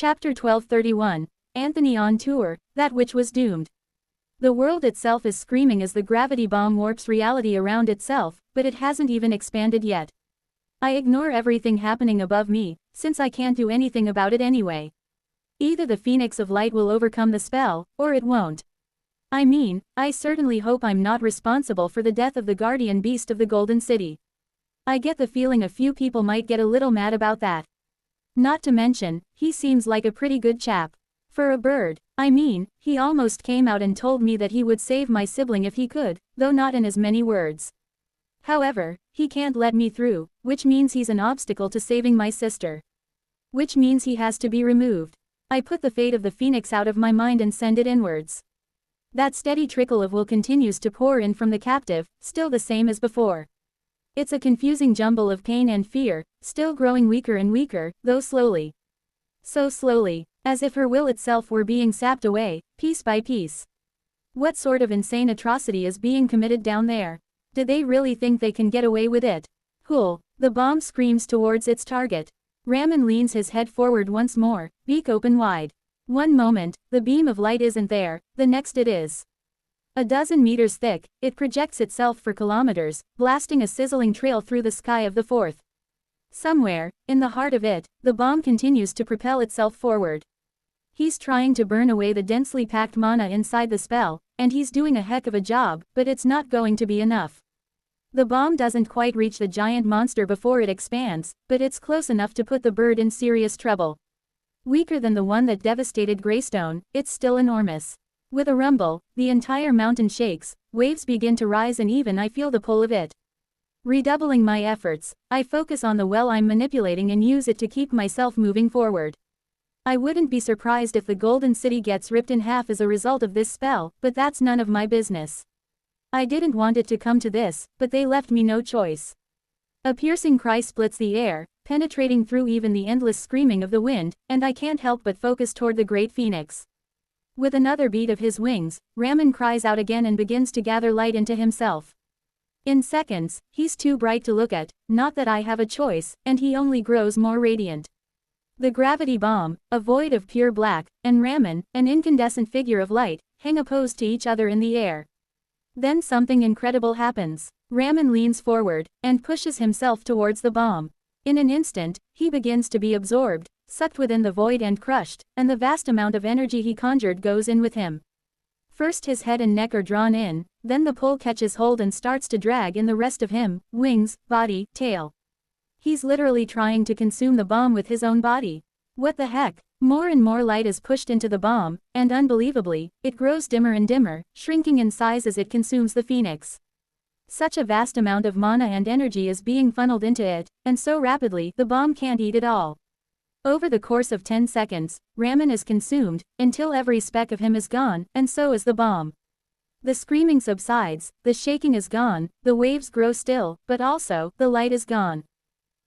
Chapter 1231. Anthony on tour, that which was doomed. The world itself is screaming as the gravity bomb warps reality around itself, but it hasn't even expanded yet. I ignore everything happening above me, since I can't do anything about it anyway. Either the Phoenix of Light will overcome the spell, or it won't. I mean, I certainly hope I'm not responsible for the death of the guardian beast of the Golden City. I get the feeling a few people might get a little mad about that. Not to mention, he seems like a pretty good chap. For a bird, I mean, he almost came out and told me that he would save my sibling if he could, though not in as many words. However, he can't let me through, which means he's an obstacle to saving my sister. Which means he has to be removed. I put the fate of the Phoenix out of my mind and send it inwards. That steady trickle of will continues to pour in from the captive, still the same as before. It's a confusing jumble of pain and fear, still growing weaker and weaker, though slowly. So slowly, as if her will itself were being sapped away, piece by piece. What sort of insane atrocity is being committed down there? Do they really think they can get away with it? Hull, the bomb screams towards its target. Raman leans his head forward once more, beak open wide. One moment, the beam of light isn't there, the next it is. A dozen meters thick, it projects itself for kilometers, blasting a sizzling trail through the sky of the fourth. Somewhere, in the heart of it, the bomb continues to propel itself forward. He's trying to burn away the densely packed mana inside the spell, and he's doing a heck of a job, but it's not going to be enough. The bomb doesn't quite reach the giant monster before it expands, but it's close enough to put the bird in serious trouble. Weaker than the one that devastated Greystone, it's still enormous. With a rumble, the entire mountain shakes, waves begin to rise and even I feel the pull of it. Redoubling my efforts, I focus on the well I'm manipulating and use it to keep myself moving forward. I wouldn't be surprised if the Golden City gets ripped in half as a result of this spell, but that's none of my business. I didn't want it to come to this, but they left me no choice. A piercing cry splits the air, penetrating through even the endless screaming of the wind, and I can't help but focus toward the great phoenix. With another beat of his wings, Raman cries out again and begins to gather light into himself. In seconds, he's too bright to look at, not that I have a choice, and he only grows more radiant. The gravity bomb, a void of pure black, and Raman, an incandescent figure of light, hang opposed to each other in the air. Then something incredible happens. Raman leans forward, and pushes himself towards the bomb. In an instant, he begins to be absorbed, sucked within the void and crushed, and the vast amount of energy he conjured goes in with him. First his head and neck are drawn in, then the pull catches hold and starts to drag in the rest of him, wings, body, tail. He's literally trying to consume the bomb with his own body. What the heck? More and more light is pushed into the bomb, and unbelievably, it grows dimmer and dimmer, shrinking in size as it consumes the Phoenix. Such a vast amount of mana and energy is being funneled into it, and so rapidly, the bomb can't eat it all. Over the course of 10 seconds, Raman is consumed, until every speck of him is gone, and so is the bomb. The screaming subsides, the shaking is gone, the waves grow still, but also, the light is gone.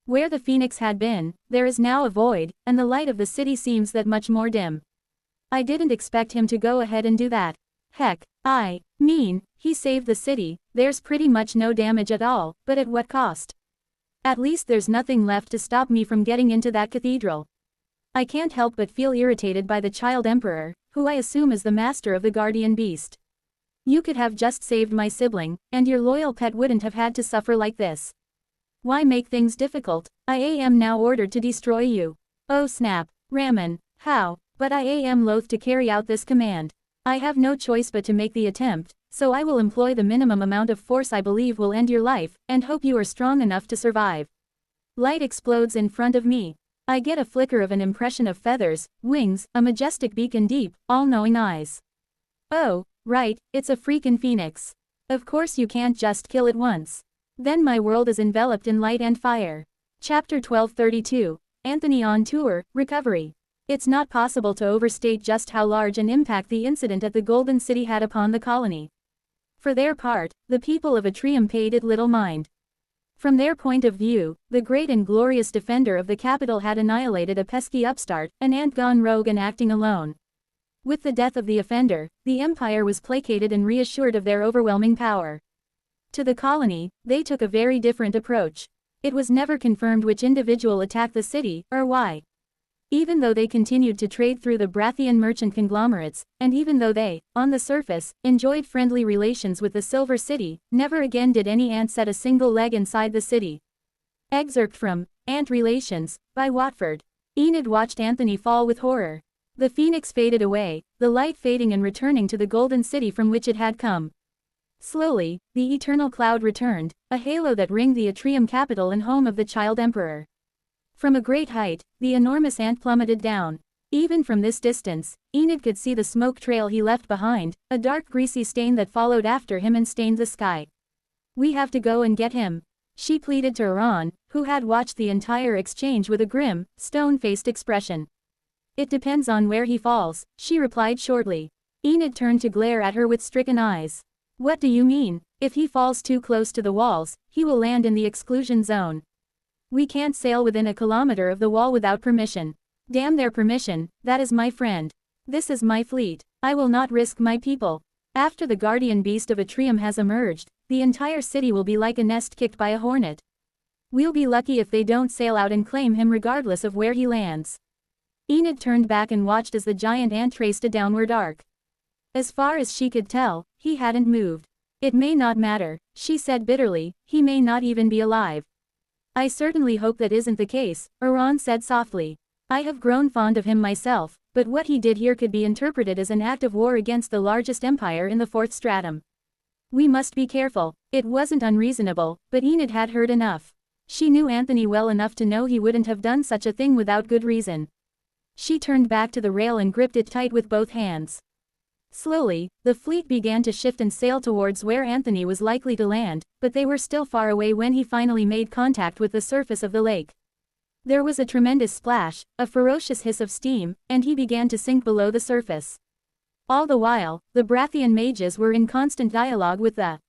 Where the Phoenix had been, there is now a void, and the light of the city seems that much more dim. I didn't expect him to go ahead and do that. Heck, I mean, he saved the city, there's pretty much no damage at all, but at what cost? At least there's nothing left to stop me from getting into that cathedral. I can't help but feel irritated by the child emperor, who I assume is the master of the guardian beast. You could have just saved my sibling, and your loyal pet wouldn't have had to suffer like this. Why make things difficult? I am now ordered to destroy you. Oh snap, Raman, how? But I am loath to carry out this command. I have no choice but to make the attempt, so I will employ the minimum amount of force I believe will end your life, and hope you are strong enough to survive. Light explodes in front of me. I get a flicker of an impression of feathers, wings, a majestic beak and deep, all-knowing eyes. Oh, right, it's a freakin' phoenix. Of course you can't just kill it once. Then my world is enveloped in light and fire. Chapter 1232, Anthony on tour, recovery. It's not possible to overstate just how large an impact the incident at the Golden City had upon the colony. For their part, the people of Atrium paid it little mind. From their point of view, the great and glorious defender of the capital had annihilated a pesky upstart, an ant gone rogue and acting alone. With the death of the offender, the empire was placated and reassured of their overwhelming power. To the colony, they took a very different approach. It was never confirmed which individual attacked the city, or why. Even though they continued to trade through the Brathian merchant conglomerates, and even though they, on the surface, enjoyed friendly relations with the Silver City, never again did any ant set a single leg inside the city. Excerpt from Ant Relations, by Watford. Enid watched Anthony fall with horror. The phoenix faded away, the light fading and returning to the golden city from which it had come. Slowly, the eternal cloud returned, a halo that ringed the Atrium capital and home of the child emperor. From a great height, the enormous ant plummeted down. Even from this distance, Enid could see the smoke trail he left behind, a dark greasy stain that followed after him and stained the sky. "We have to go and get him," she pleaded to Iran, who had watched the entire exchange with a grim, stone-faced expression. "It depends on where he falls," she replied shortly. Enid turned to glare at her with stricken eyes. "What do you mean? If he falls too close to the walls, he will land in the exclusion zone. We can't sail within a kilometer of the wall without permission." "Damn their permission, that is my friend. This is my fleet. I will not risk my people. After the guardian beast of Atrium has emerged, the entire city will be like a nest kicked by a hornet. We'll be lucky if they don't sail out and claim him regardless of where he lands." Enid turned back and watched as the giant ant traced a downward arc. As far as she could tell, he hadn't moved. "It may not matter," she said bitterly, "he may not even be alive." "I certainly hope that isn't the case," Iran said softly. "I have grown fond of him myself, but what he did here could be interpreted as an act of war against the largest empire in the fourth stratum. We must be careful." It wasn't unreasonable, but Enid had heard enough. She knew Anthony well enough to know he wouldn't have done such a thing without good reason. She turned back to the rail and gripped it tight with both hands. Slowly, the fleet began to shift and sail towards where Anthony was likely to land, but they were still far away when he finally made contact with the surface of the lake. There was a tremendous splash, a ferocious hiss of steam, and he began to sink below the surface. All the while, the Brathian mages were in constant dialogue with the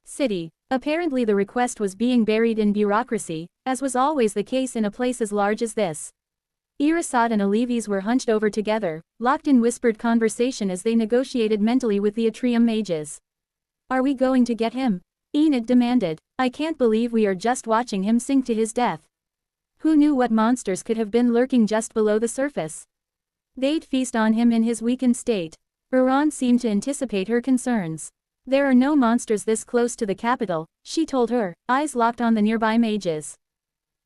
city. Apparently the request was being buried in bureaucracy, as was always the case in a place as large as this. Irisad and Alevis were hunched over together, locked in whispered conversation as they negotiated mentally with the Atrium mages. "Are we going to get him?" Enid demanded. "I can't believe we are just watching him sink to his death. Who knew what monsters could have been lurking just below the surface? They'd feast on him in his weakened state." Iran seemed to anticipate her concerns. "There are no monsters this close to the capital," she told her, eyes locked on the nearby mages.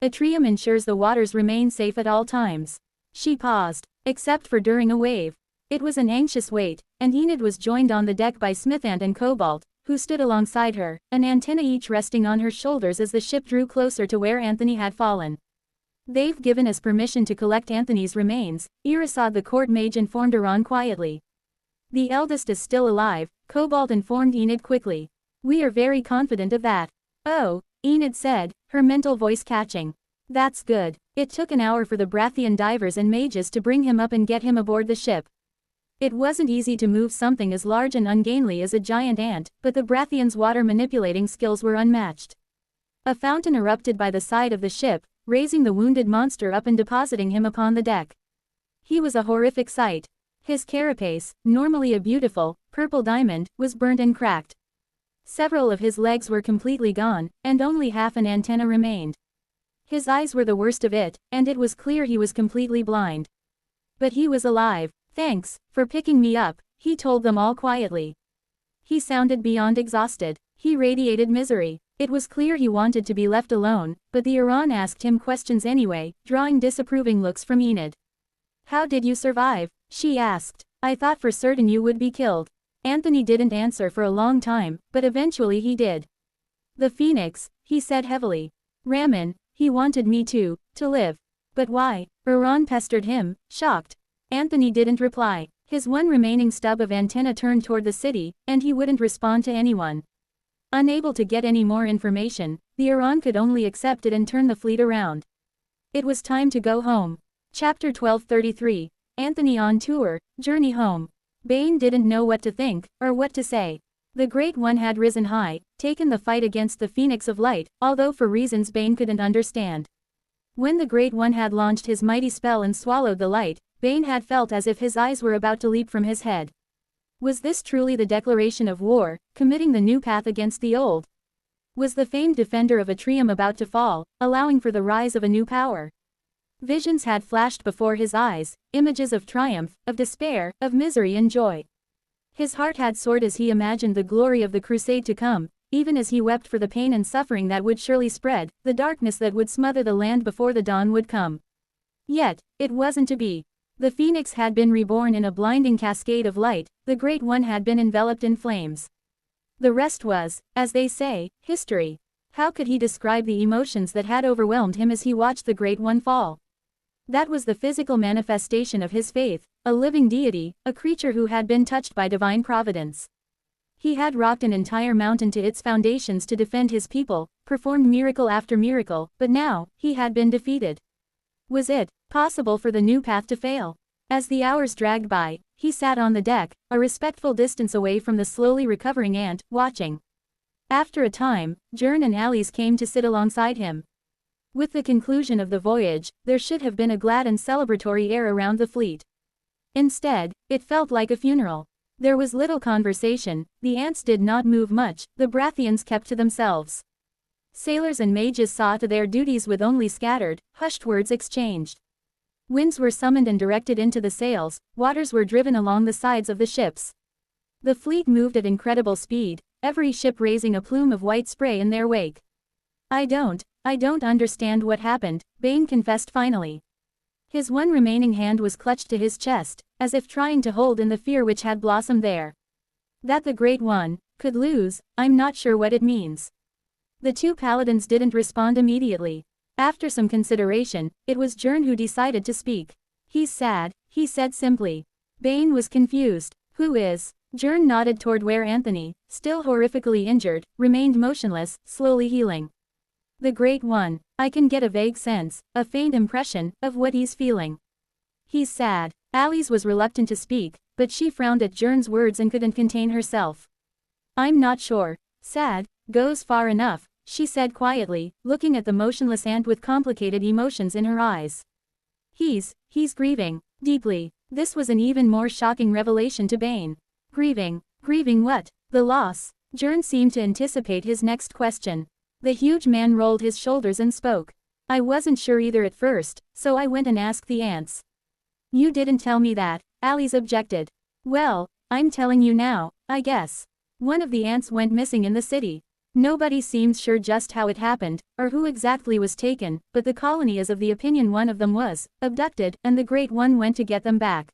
"Atrium ensures the waters remain safe at all times." She paused. "Except for during a wave." It was an anxious wait, and Enid was joined on the deck by Smithant and Cobalt, who stood alongside her, an antenna each resting on her shoulders as the ship drew closer to where Anthony had fallen. "They've given us permission to collect Anthony's remains," Irisad the court mage informed Iran quietly. "The eldest is still alive," Cobalt informed Enid quickly. "We are very confident of that." "Oh," Enid said, her mental voice catching. "That's good." It took an hour for the Brathian divers and mages to bring him up and get him aboard the ship. It wasn't easy to move something as large and ungainly as a giant ant, but the Brathians' water-manipulating skills were unmatched. A fountain erupted by the side of the ship, raising the wounded monster up and depositing him upon the deck. He was a horrific sight. His carapace, normally a beautiful, purple diamond, was burnt and cracked. Several of his legs were completely gone, and only half an antenna remained. His eyes were the worst of it, and it was clear he was completely blind. But he was alive. "Thanks for picking me up," he told them all quietly. He sounded beyond exhausted. He radiated misery. It was clear he wanted to be left alone, but the Iran asked him questions anyway, drawing disapproving looks from Enid. "How did you survive?" she asked. "I thought for certain you would be killed." Anthony didn't answer for a long time, but eventually he did. "The Phoenix," he said heavily. "Raman, he wanted me to live." "But why?" Iran pestered him, shocked. Anthony didn't reply. His one remaining stub of antenna turned toward the city, and he wouldn't respond to anyone. Unable to get any more information, the Iran could only accept it and turn the fleet around. It was time to go home. Chapter 1233. Anthony on tour, journey home. Bane didn't know what to think, or what to say. The Great One had risen high, taken the fight against the Phoenix of Light, although for reasons Bane couldn't understand. When the Great One had launched his mighty spell and swallowed the light, Bane had felt as if his eyes were about to leap from his head. Was this truly the declaration of war, committing the new path against the old? Was the famed defender of Atrium about to fall, allowing for the rise of a new power? Visions had flashed before his eyes, images of triumph, of despair, of misery and joy. His heart had soared as he imagined the glory of the crusade to come, even as he wept for the pain and suffering that would surely spread, the darkness that would smother the land before the dawn would come. Yet, it wasn't to be. The phoenix had been reborn in a blinding cascade of light, the Great One had been enveloped in flames. The rest was, as they say, history. How could he describe the emotions that had overwhelmed him as he watched the Great One fall? That was the physical manifestation of his faith, a living deity, a creature who had been touched by divine providence. He had rocked an entire mountain to its foundations to defend his people, performed miracle after miracle, but now, he had been defeated. Was it possible for the new path to fail? As the hours dragged by, he sat on the deck, a respectful distance away from the slowly recovering ant, watching. After a time, Jern and Alice came to sit alongside him. With the conclusion of the voyage, there should have been a glad and celebratory air around the fleet. Instead, it felt like a funeral. There was little conversation, the ants did not move much, the Brathians kept to themselves. Sailors and mages saw to their duties with only scattered, hushed words exchanged. Winds were summoned and directed into the sails, waters were driven along the sides of the ships. The fleet moved at incredible speed, every ship raising a plume of white spray in their wake. I don't understand what happened, Bane confessed finally. His one remaining hand was clutched to his chest, as if trying to hold in the fear which had blossomed there. That the Great One could lose, I'm not sure what it means. The two paladins didn't respond immediately. After some consideration, it was Jern who decided to speak. He's sad, he said simply. Bane was confused. Who is? Jern nodded toward where Anthony, still horrifically injured, remained motionless, slowly healing. The Great One. I can get a vague sense, a faint impression, of what he's feeling. He's sad. Alice was reluctant to speak, but she frowned at Jern's words and couldn't contain herself. I'm not sure. Sad goes far enough, she said quietly, looking at the motionless ant with complicated emotions in her eyes. He's grieving, deeply. This was an even more shocking revelation to Bane. Grieving what? The loss. Jern seemed to anticipate his next question. The huge man rolled his shoulders and spoke. I wasn't sure either at first, so I went and asked the ants. You didn't tell me that, Alice objected. Well, I'm telling you now, I guess. One of the ants went missing in the city. Nobody seems sure just how it happened, or who exactly was taken, but the colony is of the opinion one of them was abducted, and the Great One went to get them back.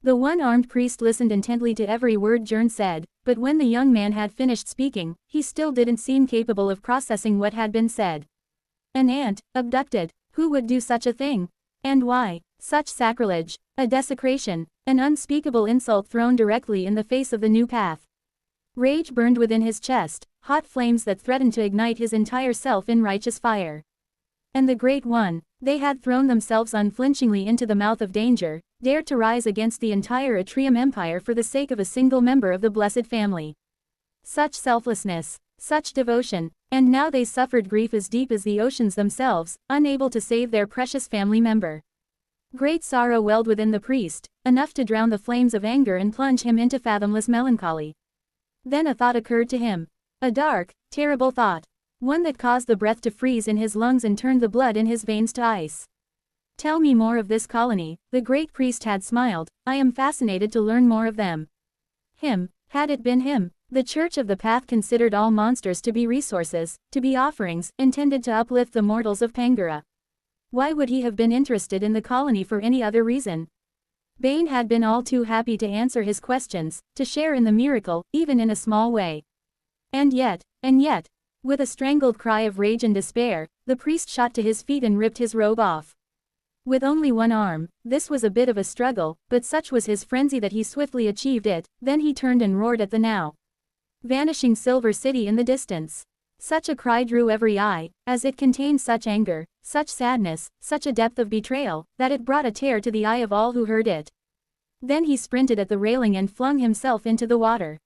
The one-armed priest listened intently to every word Jern said, but when the young man had finished speaking, he still didn't seem capable of processing what had been said. An ant, abducted, who would do such a thing? And why? Such sacrilege, a desecration, an unspeakable insult thrown directly in the face of the new path. Rage burned within his chest, hot flames that threatened to ignite his entire self in righteous fire. And the Great One, they had thrown themselves unflinchingly into the mouth of danger, dared to rise against the entire Atrium Empire for the sake of a single member of the Blessed Family. Such selflessness, such devotion, and now they suffered grief as deep as the oceans themselves, unable to save their precious family member. Great sorrow welled within the priest, enough to drown the flames of anger and plunge him into fathomless melancholy. Then a thought occurred to him. A dark, terrible thought. One that caused the breath to freeze in his lungs and turned the blood in his veins to ice. Tell me more of this colony, the great priest had smiled, I am fascinated to learn more of them. Him, had it been him, the Church of the Path considered all monsters to be resources, to be offerings, intended to uplift the mortals of Pangara. Why would he have been interested in the colony for any other reason? Bane had been all too happy to answer his questions, to share in the miracle, even in a small way. And yet, with a strangled cry of rage and despair, the priest shot to his feet and ripped his robe off. With only one arm, this was a bit of a struggle, but such was his frenzy that he swiftly achieved it, then he turned and roared at the now vanishing Silver City in the distance. Such a cry drew every eye, as it contained such anger, such sadness, such a depth of betrayal, that it brought a tear to the eye of all who heard it. Then he sprinted at the railing and flung himself into the water.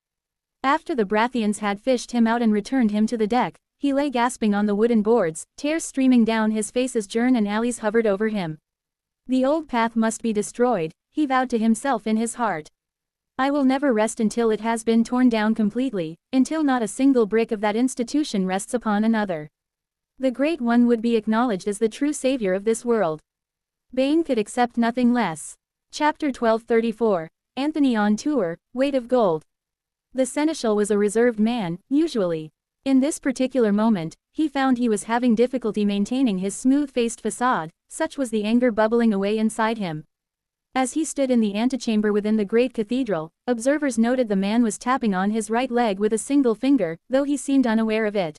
After the Brathians had fished him out and returned him to the deck, he lay gasping on the wooden boards, tears streaming down his face as Jern and Alice hovered over him. The old path must be destroyed, he vowed to himself in his heart. I will never rest until it has been torn down completely, until not a single brick of that institution rests upon another. The Great One would be acknowledged as the true savior of this world. Bane could accept nothing less. Chapter 1234. Anthony on tour, weight of gold. The seneschal was a reserved man, usually. In this particular moment, he found he was having difficulty maintaining his smooth-faced facade, such was the anger bubbling away inside him. As he stood in the antechamber within the great cathedral, observers noted the man was tapping on his right leg with a single finger, though he seemed unaware of it.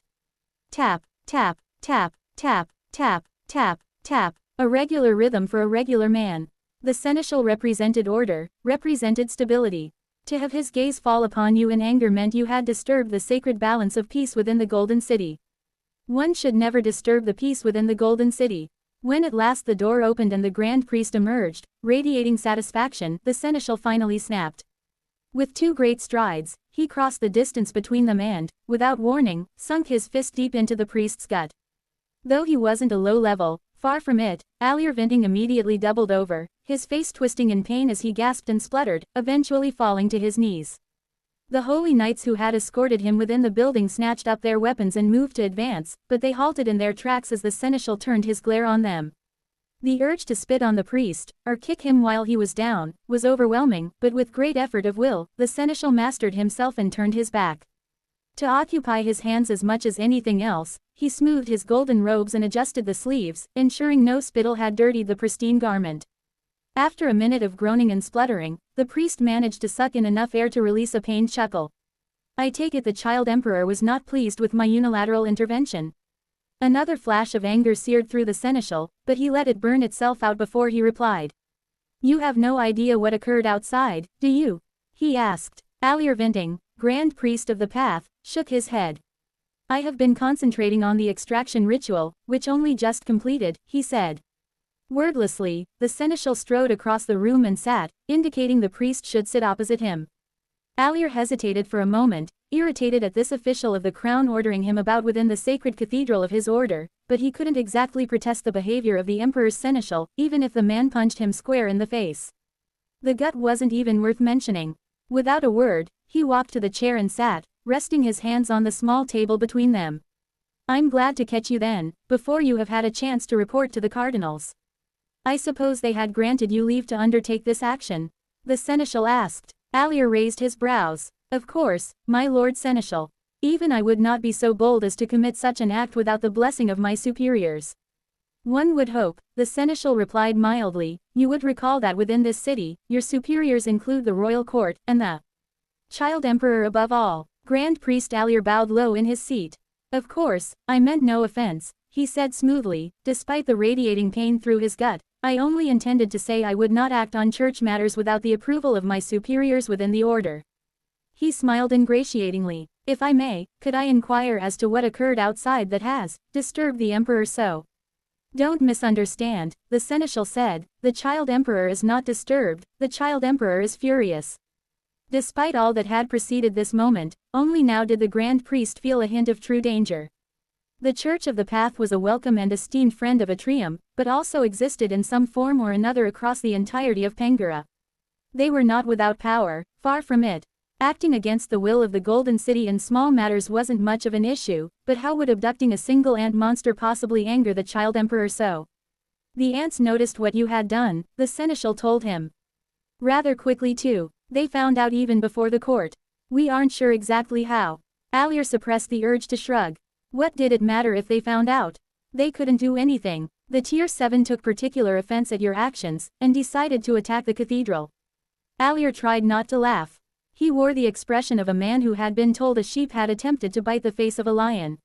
Tap, tap, tap, tap, tap, tap, tap, a regular rhythm for a regular man. The seneschal represented order, represented stability. To have his gaze fall upon you in anger meant you had disturbed the sacred balance of peace within the Golden City. One should never disturb the peace within the Golden City. When at last the door opened and the Grand Priest emerged, radiating satisfaction, the seneschal finally snapped. With 2 great strides, he crossed the distance between them and, without warning, sunk his fist deep into the priest's gut. Though he wasn't a low level, far from it, Vinting immediately doubled over, his face twisting in pain as he gasped and spluttered, eventually falling to his knees. The holy knights who had escorted him within the building snatched up their weapons and moved to advance, but they halted in their tracks as the seneschal turned his glare on them. The urge to spit on the priest, or kick him while he was down, was overwhelming, but with great effort of will, the seneschal mastered himself and turned his back. To occupy his hands as much as anything else, he smoothed his golden robes and adjusted the sleeves, ensuring no spittle had dirtied the pristine garment. After a minute of groaning and spluttering, the priest managed to suck in enough air to release a pained chuckle. I take it the child emperor was not pleased with my unilateral intervention. Another flash of anger seared through the seneschal, but he let it burn itself out before he replied. You have no idea what occurred outside, do you? He asked. Vinting, Grand Priest of the Path, shook his head. I have been concentrating on the extraction ritual, which only just completed, he said. Wordlessly, the seneschal strode across the room and sat, indicating the priest should sit opposite him. Hesitated for a moment, irritated at this official of the crown ordering him about within the sacred cathedral of his order, but he couldn't exactly protest the behavior of the emperor's seneschal, even if the man punched him square in the face. The gut wasn't even worth mentioning. Without a word, he walked to the chair and sat, resting his hands on the small table between them. I'm glad to catch you then, before you have had a chance to report to the cardinals. I suppose they had granted you leave to undertake this action? The seneschal asked. Raised his brows. Of course, my lord seneschal. Even I would not be so bold as to commit such an act without the blessing of my superiors. One would hope, the seneschal replied mildly, you would recall that within this city, your superiors include the royal court, and the child emperor above all. Grand Priest bowed low in his seat. Of course, I meant no offense, he said smoothly, despite the radiating pain through his gut. I only intended to say I would not act on church matters without the approval of my superiors within the order. He smiled ingratiatingly. If I may, could I inquire as to what occurred outside that has disturbed the emperor so? Don't misunderstand, the seneschal said, the child emperor is not disturbed, the child emperor is furious. Despite all that had preceded this moment, only now did the Grand Priest feel a hint of true danger. The Church of the Path was a welcome and esteemed friend of Atrium, but also existed in some form or another across the entirety of Pangura. They were not without power, far from it. Acting against the will of the Golden City in small matters wasn't much of an issue, but how would abducting a single ant monster possibly anger the child emperor so? The ants noticed what you had done, the seneschal told him. Rather quickly too. They found out even before the court. We aren't sure exactly how. Suppressed the urge to shrug. What did it matter if they found out? They couldn't do anything. The Tier 7 took particular offense at your actions, and decided to attack the cathedral. Tried not to laugh. He wore the expression of a man who had been told a sheep had attempted to bite the face of a lion.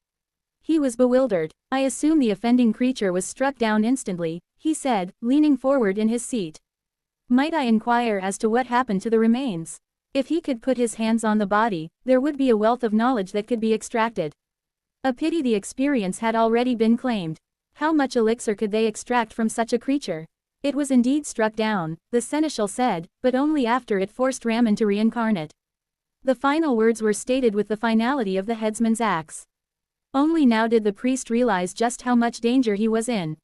He was bewildered. I assume the offending creature was struck down instantly, he said, leaning forward in his seat. Might I inquire as to what happened to the remains? If he could put his hands on the body, there would be a wealth of knowledge that could be extracted. A pity the experience had already been claimed. How much elixir could they extract from such a creature? It was indeed struck down, the seneschal said, but only after it forced Raman to reincarnate. The final words were stated with the finality of the headsman's axe. Only now did the priest realize just how much danger he was in.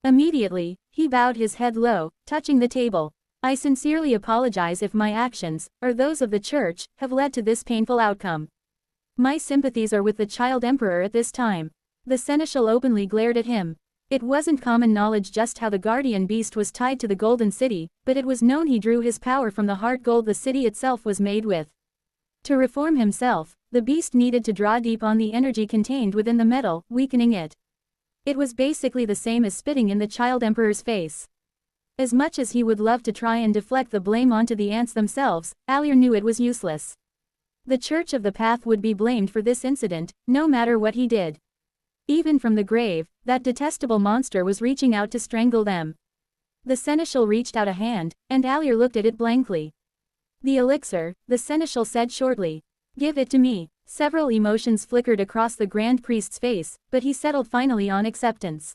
Immediately, he bowed his head low, touching the table. I sincerely apologize if my actions, or those of the church, have led to this painful outcome. My sympathies are with the child emperor at this time. The seneschal openly glared at him. It wasn't common knowledge just how the guardian beast was tied to the Golden City, but it was known he drew his power from the heart gold the city itself was made with. To reform himself, the beast needed to draw deep on the energy contained within the metal, weakening it. It was basically the same as spitting in the child emperor's face. As much as he would love to try and deflect the blame onto the ants themselves, Alir knew it was useless. The Church of the Path would be blamed for this incident, no matter what he did. Even from the grave, that detestable monster was reaching out to strangle them. The seneschal reached out a hand, and Alir looked at it blankly. The elixir, the seneschal said shortly. Give it to me. Several emotions flickered across the Grand Priest's face, but he settled finally on acceptance.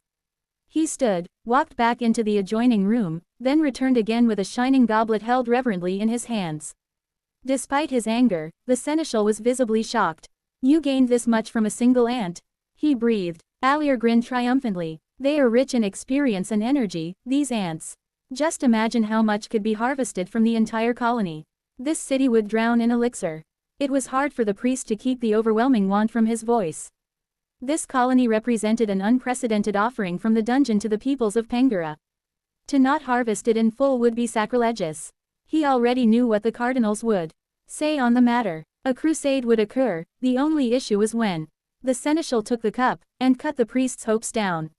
He stood, walked back into the adjoining room, then returned again with a shining goblet held reverently in his hands. Despite his anger, the seneschal was visibly shocked. You gained this much from a single ant? He breathed. Alir grinned triumphantly. They are rich in experience and energy, these ants. Just imagine how much could be harvested from the entire colony. This city would drown in elixir. It was hard for the priest to keep the overwhelming want from his voice. This colony represented an unprecedented offering from the dungeon to the peoples of Pangara. To not harvest it in full would be sacrilegious. He already knew what the cardinals would say on the matter. A crusade would occur, the only issue was when. The seneschal took the cup, and cut the priest's hopes down.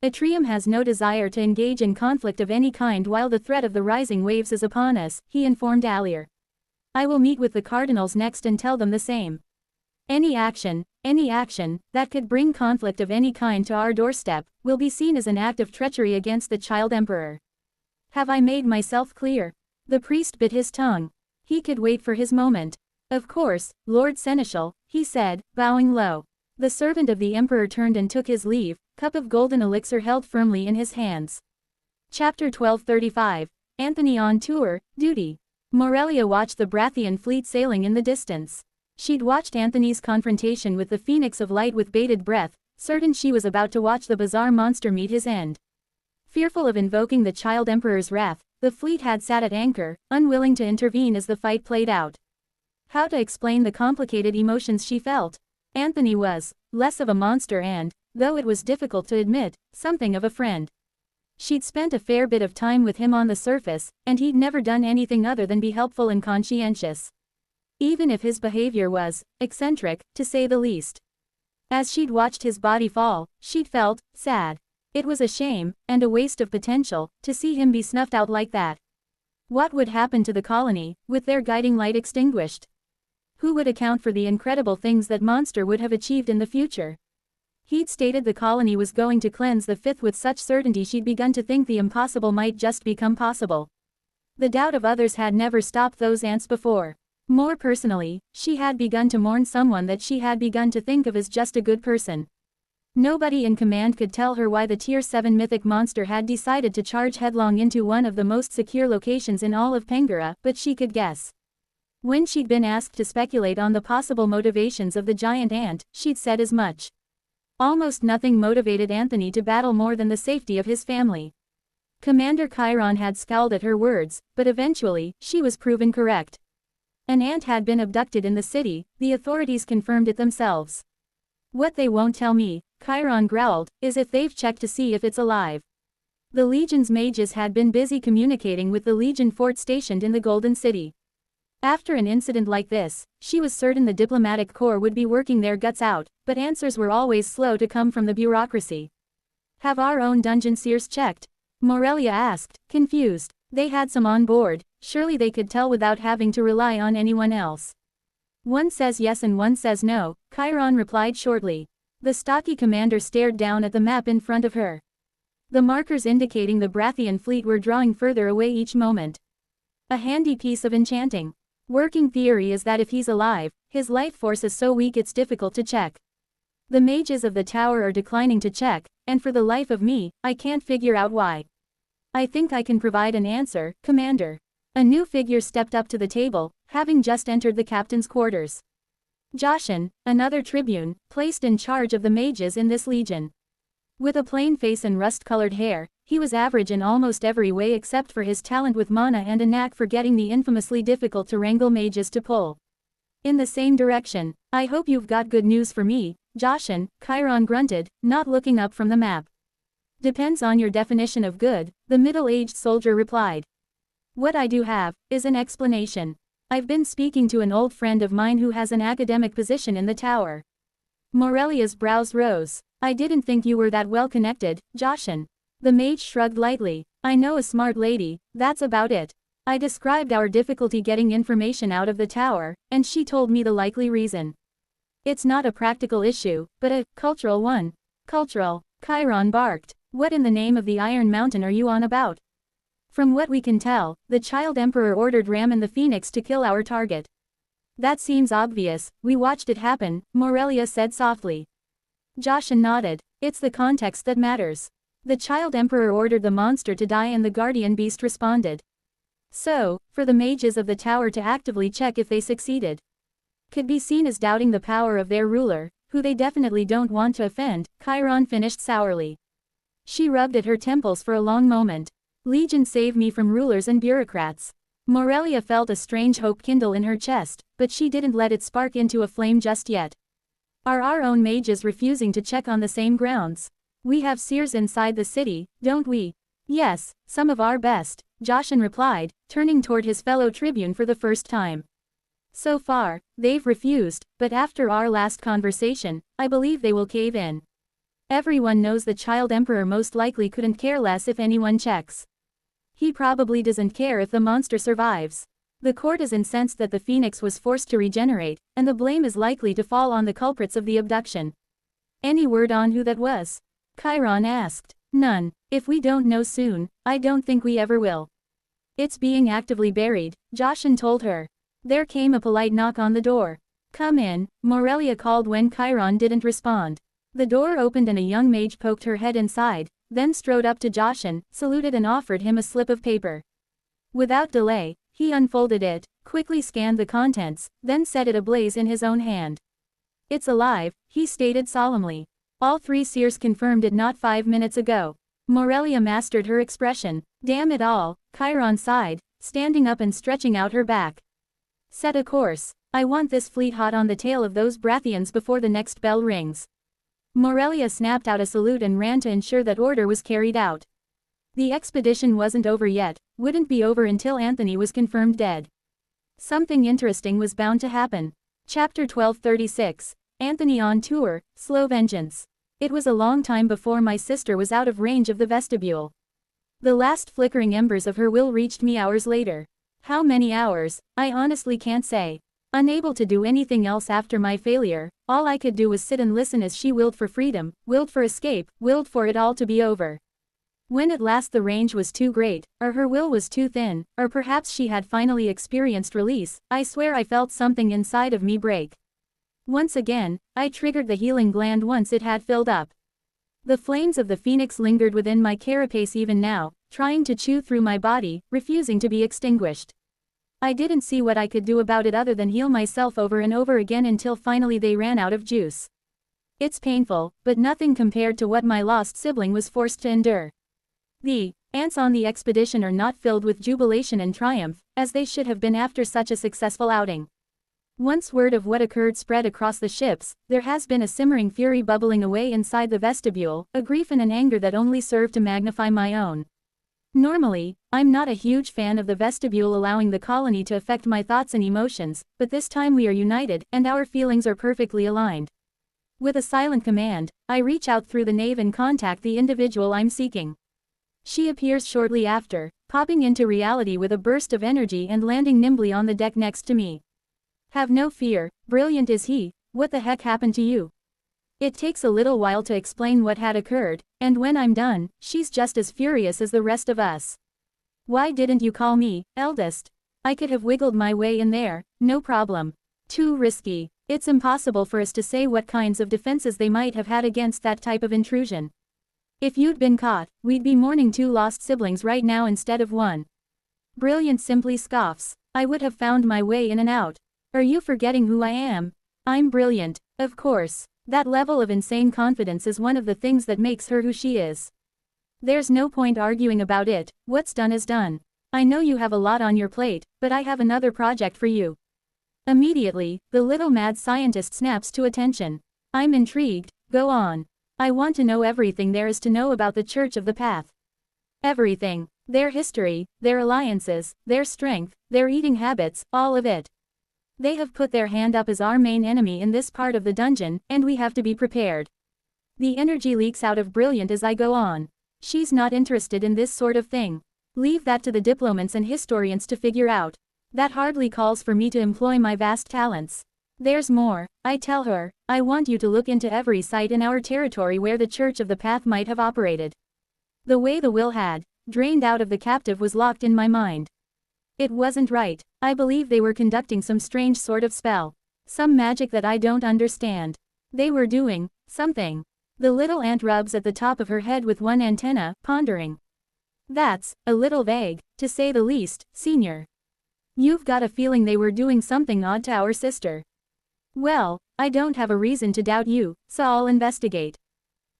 Atrium has no desire to engage in conflict of any kind while the threat of the rising waves is upon us, he informed Alir. I will meet with the cardinals next and tell them the same. Any action that could bring conflict of any kind to our doorstep, will be seen as an act of treachery against the child emperor. Have I made myself clear? The priest bit his tongue. He could wait for his moment. Of course, Lord Seneschal, he said, bowing low. The servant of the emperor turned and took his leave, cup of golden elixir held firmly in his hands. Chapter 1235. Anthony on tour, duty. Morelia watched the Brathian fleet sailing in the distance. She'd watched Anthony's confrontation with the Phoenix of Light with bated breath, certain she was about to watch the bizarre monster meet his end. Fearful of invoking the child emperor's wrath, the fleet had sat at anchor, unwilling to intervene as the fight played out. How to explain the complicated emotions she felt? Anthony was less of a monster and, though it was difficult to admit, something of a friend. She'd spent a fair bit of time with him on the surface, and he'd never done anything other than be helpful and conscientious. Even if his behavior was eccentric, to say the least. As she'd watched his body fall, she'd felt sad. It was a shame, and a waste of potential, to see him be snuffed out like that. What would happen to the colony, with their guiding light extinguished? Who would account for the incredible things that monster would have achieved in the future? He'd stated the colony was going to cleanse the fifth with such certainty she'd begun to think the impossible might just become possible. The doubt of others had never stopped those ants before. More personally, she had begun to mourn someone that she had begun to think of as just a good person. Nobody in command could tell her why the Tier 7 mythic monster had decided to charge headlong into one of the most secure locations in all of Pangara, but she could guess. When she'd been asked to speculate on the possible motivations of the giant ant, she'd said as much. Almost nothing motivated Anthony to battle more than the safety of his family. Commander Chiron had scowled at her words, but eventually, she was proven correct. An ant had been abducted in the city, the authorities confirmed it themselves. What they won't tell me, Chiron growled, is if they've checked to see if it's alive. The Legion's mages had been busy communicating with the Legion fort stationed in the Golden City. After an incident like this, she was certain the diplomatic corps would be working their guts out, but answers were always slow to come from the bureaucracy. Have our own dungeon seers checked? Morelia asked, confused. They had some on board, surely they could tell without having to rely on anyone else. One says yes and one says no, Chiron replied shortly. The stocky commander stared down at the map in front of her. The markers indicating the Brathian fleet were drawing further away each moment. A handy piece of enchanting. Working theory is that if he's alive, his life force is so weak it's difficult to check. The mages of the tower are declining to check, and for the life of me, I can't figure out why. I think I can provide an answer, Commander. A new figure stepped up to the table, having just entered the captain's quarters. Joshin, another tribune, placed in charge of the mages in this legion. With a plain face and rust-colored hair, he was average in almost every way except for his talent with mana and a knack for getting the infamously difficult-to-wrangle mages to pull in the same direction. I hope you've got good news for me, Joshin, Chiron grunted, not looking up from the map. Depends on your definition of good, the middle-aged soldier replied. What I do have, is an explanation. I've been speaking to an old friend of mine who has an academic position in the tower. Morelia's brows rose. I didn't think you were that well connected, Joshin. The mage shrugged lightly. I know a smart lady, that's about it. I described our difficulty getting information out of the tower, and she told me the likely reason. It's not a practical issue, but a cultural one. Cultural, Chiron barked. What in the name of the Iron Mountain are you on about? From what we can tell, the Child Emperor ordered Ram and the Phoenix to kill our target. That seems obvious, we watched it happen, Morelia said softly. Joshin nodded. It's the context that matters. The Child Emperor ordered the monster to die and the Guardian Beast responded. So, for the mages of the tower to actively check if they succeeded, could be seen as doubting the power of their ruler, who they definitely don't want to offend, Chiron finished sourly. She rubbed at her temples for a long moment. Legion save me from rulers and bureaucrats. Morelia felt a strange hope kindle in her chest, but she didn't let it spark into a flame just yet. Are our own mages refusing to check on the same grounds? We have seers inside the city, don't we? Yes, some of our best, Joshin replied, turning toward his fellow tribune for the first time. So far, they've refused, but after our last conversation, I believe they will cave in. Everyone knows the Child Emperor most likely couldn't care less if anyone checks. He probably doesn't care if the monster survives. The court is incensed that the Phoenix was forced to regenerate, and the blame is likely to fall on the culprits of the abduction. Any word on who that was? Chiron asked. None. If we don't know soon, I don't think we ever will. It's being actively buried, Joshin told her. There came a polite knock on the door. Come in, Morelia called when Chiron didn't respond. The door opened and a young mage poked her head inside, then strode up to Joshin, saluted and offered him a slip of paper. Without delay, he unfolded it, quickly scanned the contents, then set it ablaze in his own hand. It's alive, he stated solemnly. All three seers confirmed it not 5 minutes ago. Morelia mastered her expression. Damn it all, Chiron sighed, standing up and stretching out her back. Set a course. I want this fleet hot on the tail of those Brathians before the next bell rings. Morelia snapped out a salute and ran to ensure that order was carried out. The expedition wasn't over yet, wouldn't be over until Anthony was confirmed dead. Something interesting was bound to happen. Chapter 1236. Anthony on tour, slow vengeance. It was a long time before my sister was out of range of the vestibule. The last flickering embers of her will reached me hours later. How many hours, I honestly can't say. Unable to do anything else after my failure, all I could do was sit and listen as she willed for freedom, willed for escape, willed for it all to be over. When at last the range was too great, or her will was too thin, or perhaps she had finally experienced release, I swear I felt something inside of me break. Once again, I triggered the healing gland once it had filled up. The flames of the Phoenix lingered within my carapace even now, trying to chew through my body, refusing to be extinguished. I didn't see what I could do about it other than heal myself over and over again until finally they ran out of juice. It's painful, but nothing compared to what my lost sibling was forced to endure. The ants on the expedition are not filled with jubilation and triumph, as they should have been after such a successful outing. Once word of what occurred spread across the ships, there has been a simmering fury bubbling away inside the vestibule, a grief and an anger that only served to magnify my own. Normally, I'm not a huge fan of the vestibule allowing the colony to affect my thoughts and emotions, but this time we are united, and our feelings are perfectly aligned. With a silent command, I reach out through the nave and contact the individual I'm seeking. She appears shortly after, popping into reality with a burst of energy and landing nimbly on the deck next to me. Have no fear, brilliant is he. What the heck happened to you? It takes a little while to explain what had occurred, and when I'm done, she's just as furious as the rest of us. Why didn't you call me, eldest? I could have wiggled my way in there, no problem. Too risky. It's impossible for us to say what kinds of defenses they might have had against that type of intrusion. If you'd been caught, we'd be mourning 2 lost siblings right now instead of 1. Brilliant simply scoffs. I would have found my way in and out. Are you forgetting who I am? I'm brilliant, of course. That level of insane confidence is one of the things that makes her who she is. There's no point arguing about it, what's done is done. I know you have a lot on your plate, but I have another project for you. Immediately, the little mad scientist snaps to attention. I'm intrigued, go on. I want to know everything there is to know about the Church of the Path. Everything. Their history, their alliances, their strength, their eating habits, all of it. They have put their hand up as our main enemy in this part of the dungeon, and we have to be prepared. The energy leaks out of Brilliant as I go on. She's not interested in this sort of thing. Leave that to the diplomats and historians to figure out. That hardly calls for me to employ my vast talents. There's more. I tell her, I want you to look into every site in our territory where the Church of the Path might have operated. The way the will had drained out of the captive was locked in my mind. It wasn't right. I believe they were conducting some strange sort of spell. Some magic that I don't understand. They were doing something. The little ant rubs at the top of her head with one antenna, pondering. That's a little vague, to say the least, Senior. You've got a feeling they were doing something odd to our sister. Well, I don't have a reason to doubt you, so I'll investigate.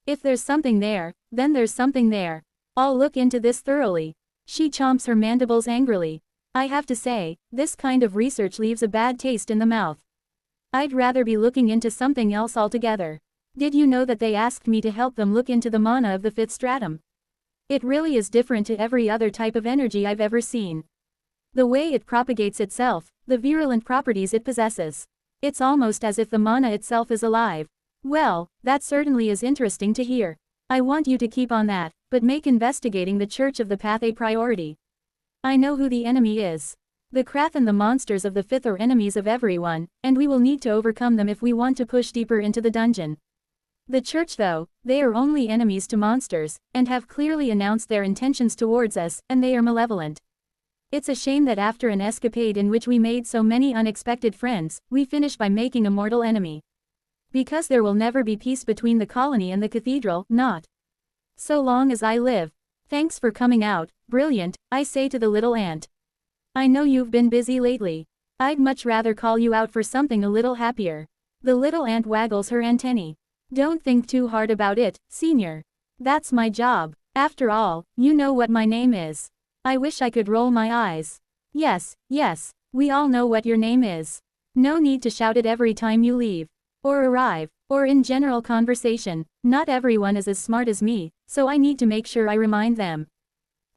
If there's something there, then there's something there. I'll look into this thoroughly. She chomps her mandibles angrily. I have to say, this kind of research leaves a bad taste in the mouth. I'd rather be looking into something else altogether. Did you know that they asked me to help them look into the mana of the fifth stratum? It really is different to every other type of energy I've ever seen. The way it propagates itself, the virulent properties it possesses. It's almost as if the mana itself is alive. Well, that certainly is interesting to hear. I want you to keep on that, but make investigating the Church of the Path a priority. I know who the enemy is. The Krath and the monsters of the fifth are enemies of everyone, and we will need to overcome them if we want to push deeper into the dungeon. The Church though, they are only enemies to monsters, and have clearly announced their intentions towards us, and they are malevolent. It's a shame that after an escapade in which we made so many unexpected friends, we finish by making a mortal enemy. Because there will never be peace between the colony and the cathedral, not so long as I live. Thanks for coming out, Brilliant, I say to the little ant. I know you've been busy lately. I'd much rather call you out for something a little happier. The little ant waggles her antennae. Don't think too hard about it, Senior. That's my job. After all, you know what my name is. I wish I could roll my eyes. Yes, yes, we all know what your name is. No need to shout it every time you leave. Or arrive, or in general conversation. Not everyone is as smart as me, so I need to make sure I remind them.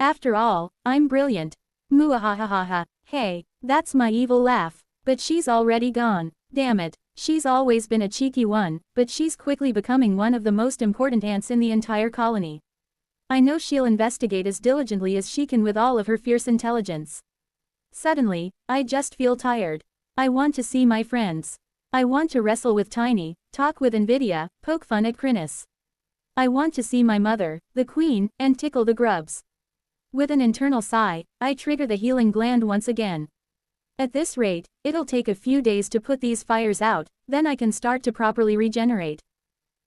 After all, I'm Brilliant. Muahahaha, hey, that's my evil laugh. But she's already gone. Damn it, she's always been a cheeky one, but she's quickly becoming one of the most important ants in the entire colony. I know she'll investigate as diligently as she can with all of her fierce intelligence. Suddenly, I just feel tired. I want to see my friends. I want to wrestle with Tiny, talk with Nvidia, poke fun at Chrysalis. I want to see my mother, the queen, and tickle the grubs. With an internal sigh, I trigger the healing gland once again. At this rate, it'll take a few days to put these fires out, then I can start to properly regenerate.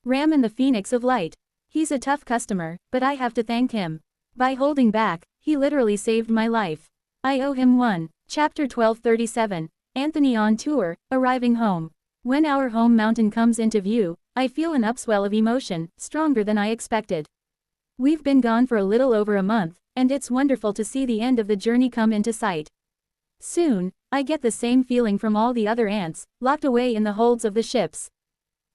Ram the Phoenix of Light. He's a tough customer, but I have to thank him. By holding back, he literally saved my life. I owe him one. Chapter 1237. Anthony on tour, arriving home. When our home mountain comes into view, I feel an upswell of emotion, stronger than I expected. We've been gone for a little over a month, and it's wonderful to see the end of the journey come into sight. Soon, I get the same feeling from all the other ants, locked away in the holds of the ships.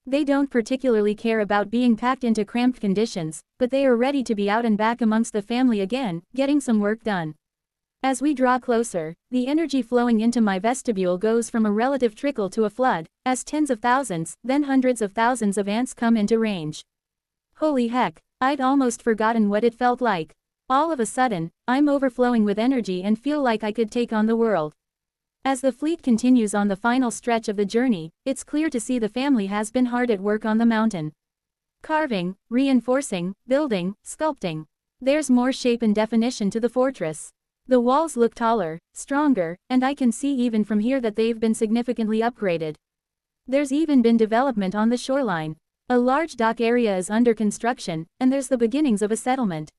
They don't particularly care about being packed into cramped conditions, but they are ready to be out and back amongst the family again, getting some work done. As we draw closer, the energy flowing into my vestibule goes from a relative trickle to a flood, as tens of thousands, then hundreds of thousands of ants come into range. Holy heck, I'd almost forgotten what it felt like. All of a sudden, I'm overflowing with energy and feel like I could take on the world. As the fleet continues on the final stretch of the journey, it's clear to see the family has been hard at work on the mountain. Carving, reinforcing, building, sculpting. There's more shape and definition to the fortress. The walls look taller, stronger, and I can see even from here that they've been significantly upgraded. There's even been development on the shoreline. A large dock area is under construction, and there's the beginnings of a settlement.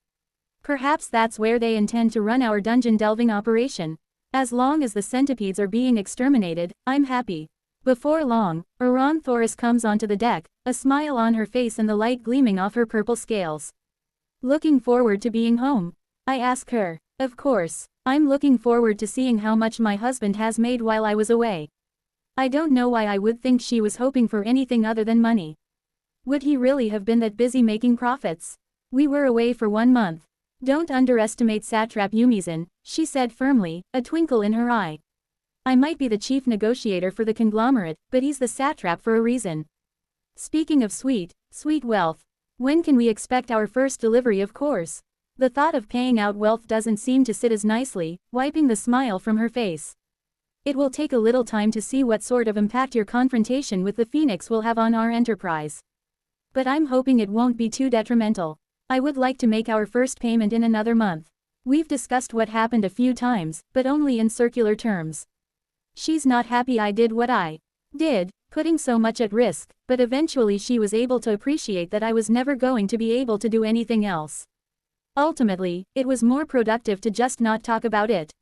Perhaps that's where they intend to run our dungeon delving operation. As long as the centipedes are being exterminated, I'm happy. Before long, Iran Thoris comes onto the deck, a smile on her face and the light gleaming off her purple scales. Looking forward to being home? I ask her. Of course, I'm looking forward to seeing how much my husband has made while I was away. I don't know why I would think she was hoping for anything other than money. Would he really have been that busy making profits? We were away for 1 month. Don't underestimate Satrap Yumizan, she said firmly, a twinkle in her eye. I might be the chief negotiator for the conglomerate, but he's the satrap for a reason. Speaking of sweet wealth. When can we expect our first delivery, of course? The thought of paying out wealth doesn't seem to sit as nicely, wiping the smile from her face. It will take a little time to see what sort of impact your confrontation with the Phoenix will have on our enterprise. But I'm hoping it won't be too detrimental. I would like to make our first payment in another month. We've discussed what happened a few times, but only in circular terms. She's not happy I did what I did, putting so much at risk, but eventually she was able to appreciate that I was never going to be able to do anything else. Ultimately, it was more productive to just not talk about it.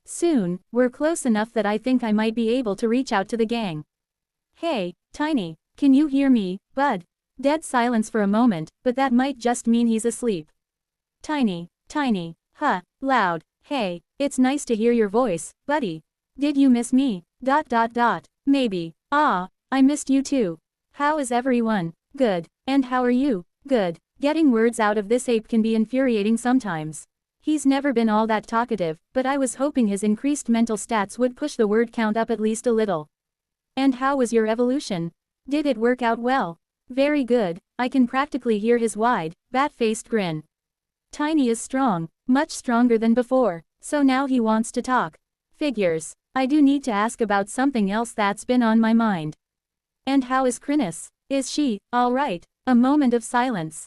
Soon, we're close enough that I think I might be able to reach out to the gang. Hey, Tiny, can you hear me, bud? Dead silence for a moment, but that might just mean he's asleep. Tiny, huh, loud, hey, it's nice to hear your voice, buddy. Did you miss me? Maybe. Ah, I missed you too. How is everyone? Good. And how are you? Good. Getting words out of this ape can be infuriating sometimes. He's never been all that talkative, but I was hoping his increased mental stats would push the word count up at least a little. And how was your evolution? Did it work out well? Very good, I can practically hear his wide, bat-faced grin. Tiny is strong, much stronger than before, so now he wants to talk. Figures. I do need to ask about something else that's been on my mind. And how is Chrysalis? Is she, alright? A moment of silence.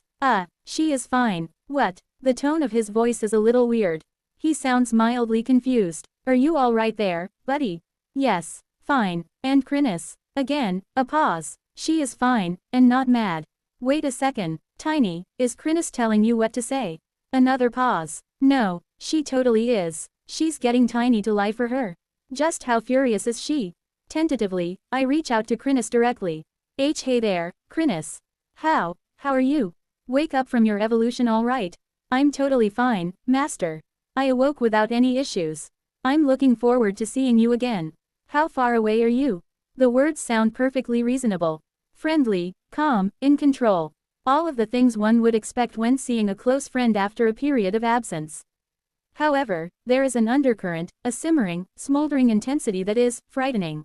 She is fine. What? The tone of his voice is a little weird. He sounds mildly confused. Are you alright there, buddy? Yes, fine. And Chrysalis? Again, a pause. She is fine, and not mad. Wait a second, Tiny, is Chrysalis telling you what to say? Another pause. No, she totally is. She's getting Tiny to lie for her. Just how furious is she? Tentatively, I reach out to Chrysalis directly. Hey there, Chrysalis. How are you? Wake up from your evolution alright? I'm totally fine, master. I awoke without any issues. I'm looking forward to seeing you again. How far away are you? The words sound perfectly reasonable. Friendly, calm, in control. All of the things one would expect when seeing a close friend after a period of absence. However, there is an undercurrent, a simmering, smoldering intensity that is frightening.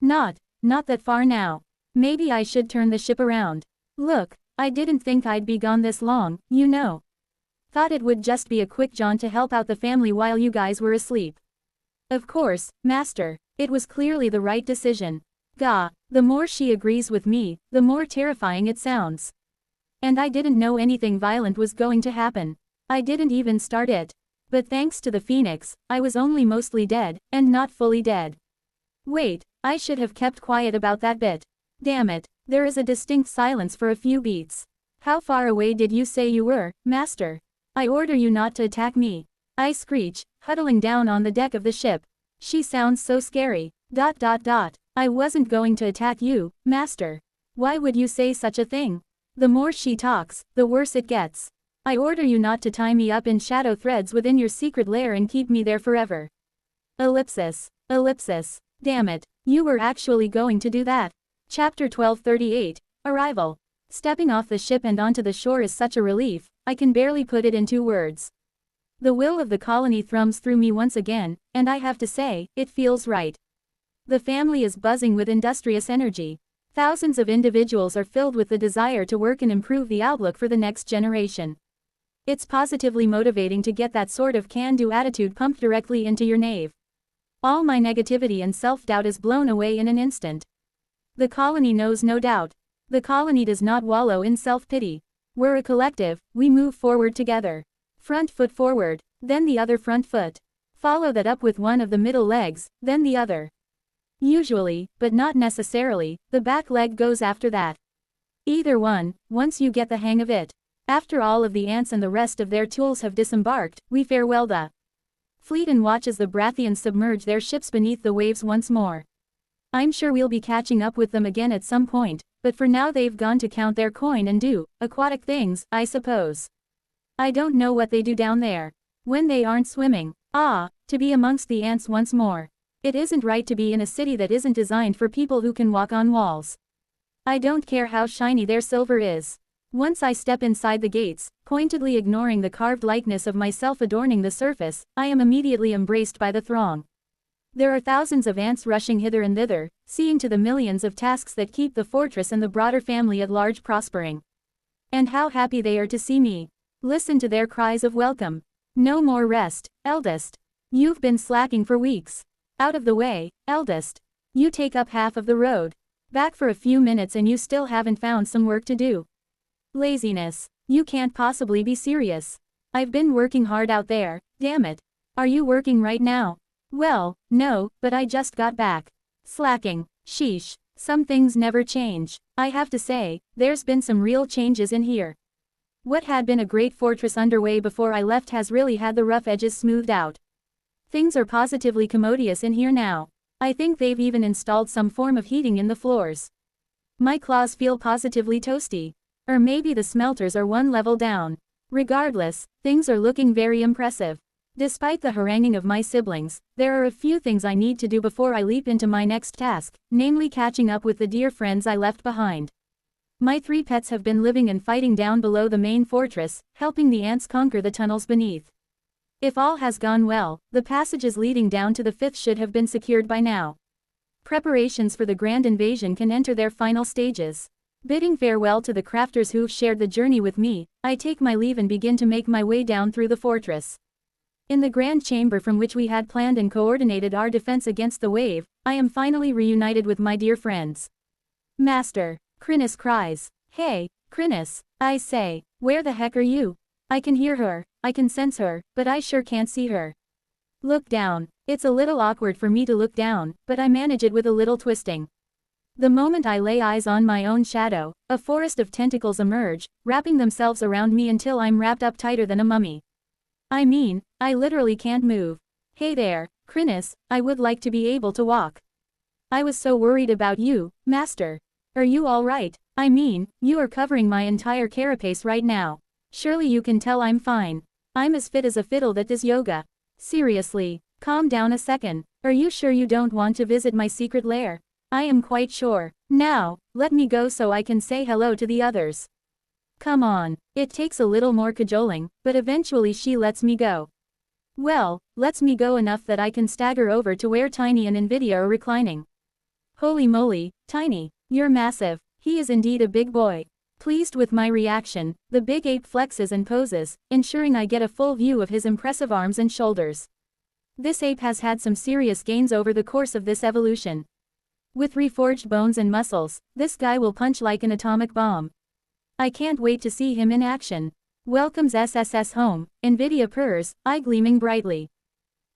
Not that far now. Maybe I should turn the ship around. Look, I didn't think I'd be gone this long, you know. Thought it would just be a quick jaunt to help out the family while you guys were asleep. Of course, master, it was clearly the right decision. Gah, the more she agrees with me, the more terrifying it sounds. And I didn't know anything violent was going to happen. I didn't even start it. But thanks to the Phoenix, I was only mostly dead, and not fully dead. Wait, I should have kept quiet about that bit. Damn it, there is a distinct silence for a few beats. How far away did you say you were, master? I order you not to attack me. I screech, huddling down on the deck of the ship. She sounds so scary. I wasn't going to attack you, master. Why would you say such a thing? The more she talks, the worse it gets. I order you not to tie me up in shadow threads within your secret lair and keep me there forever. Ellipsis. Damn it, you were actually going to do that. Chapter 1238, Arrival. Stepping off the ship and onto the shore is such a relief, I can barely put it into words. The will of the colony thrums through me once again, and I have to say, it feels right. The family is buzzing with industrious energy. Thousands of individuals are filled with the desire to work and improve the outlook for the next generation. It's positively motivating to get that sort of can-do attitude pumped directly into your nave. All my negativity and self-doubt is blown away in an instant. The colony knows no doubt. The colony does not wallow in self-pity. We're a collective, we move forward together. Front foot forward, then the other front foot. Follow that up with one of the middle legs, then the other. Usually, but not necessarily, the back leg goes after that. Either one, once you get the hang of it. After all of the ants and the rest of their tools have disembarked, we farewell the fleet and watch as the Brathians submerge their ships beneath the waves once more. I'm sure we'll be catching up with them again at some point, but for now they've gone to count their coin and do aquatic things, I suppose. I don't know what they do down there. When they aren't swimming. To be amongst the ants once more. It isn't right to be in a city that isn't designed for people who can walk on walls. I don't care how shiny their silver is. Once I step inside the gates, pointedly ignoring the carved likeness of myself adorning the surface, I am immediately embraced by the throng. There are thousands of ants rushing hither and thither, seeing to the millions of tasks that keep the fortress and the broader family at large prospering. And how happy they are to see me. Listen to their cries of welcome. No more rest, eldest. You've been slacking for weeks. Out of the way, eldest. You take up half of the road. Back for a few minutes and you still haven't found some work to do. Laziness. You can't possibly be serious. I've been working hard out there, damn it. Are you working right now? Well, no, but I just got back. Slacking. Sheesh. Some things never change. I have to say, there's been some real changes in here. What had been a great fortress underway before I left has really had the rough edges smoothed out. Things are positively commodious in here now. I think they've even installed some form of heating in the floors. My claws feel positively toasty. Or maybe the smelters are one level down. Regardless, things are looking very impressive. Despite the haranguing of my siblings, there are a few things I need to do before I leap into my next task, namely catching up with the dear friends I left behind. My 3 pets have been living and fighting down below the main fortress, helping the ants conquer the tunnels beneath. If all has gone well, the passages leading down to the 5th should have been secured by now. Preparations for the grand invasion can enter their final stages. Bidding farewell to the crafters who've shared the journey with me, I take my leave and begin to make my way down through the fortress. In the grand chamber from which we had planned and coordinated our defense against the wave, I am finally reunited with my dear friends. Master, Chrysalis cries. Hey, Chrysalis, I say, where the heck are you? I can hear her, I can sense her, but I sure can't see her. Look down. It's a little awkward for me to look down, but I manage it with a little twisting. The moment I lay eyes on my own shadow, a forest of tentacles emerge, wrapping themselves around me until I'm wrapped up tighter than a mummy. I mean, I literally can't move. Hey there, Chrysalis, I would like to be able to walk. I was so worried about you, Master. Are you alright? I mean, you are covering my entire carapace right now. Surely you can tell I'm fine. I'm as fit as a fiddle that does yoga. Seriously, calm down a second. Are you sure you don't want to visit my secret lair? I am quite sure. Now, let me go so I can say hello to the others. Come on. It takes a little more cajoling, but eventually she lets me go. Well, lets me go enough that I can stagger over to where Tiny and Nvidia are reclining. Holy moly, Tiny, you're massive. He is indeed a big boy. Pleased with my reaction, the big ape flexes and poses, ensuring I get a full view of his impressive arms and shoulders. This ape has had some serious gains over the course of this evolution. With reforged bones and muscles, this guy will punch like an atomic bomb. I can't wait to see him in action. Welcomes SSS home, Nvidia purrs, eye gleaming brightly.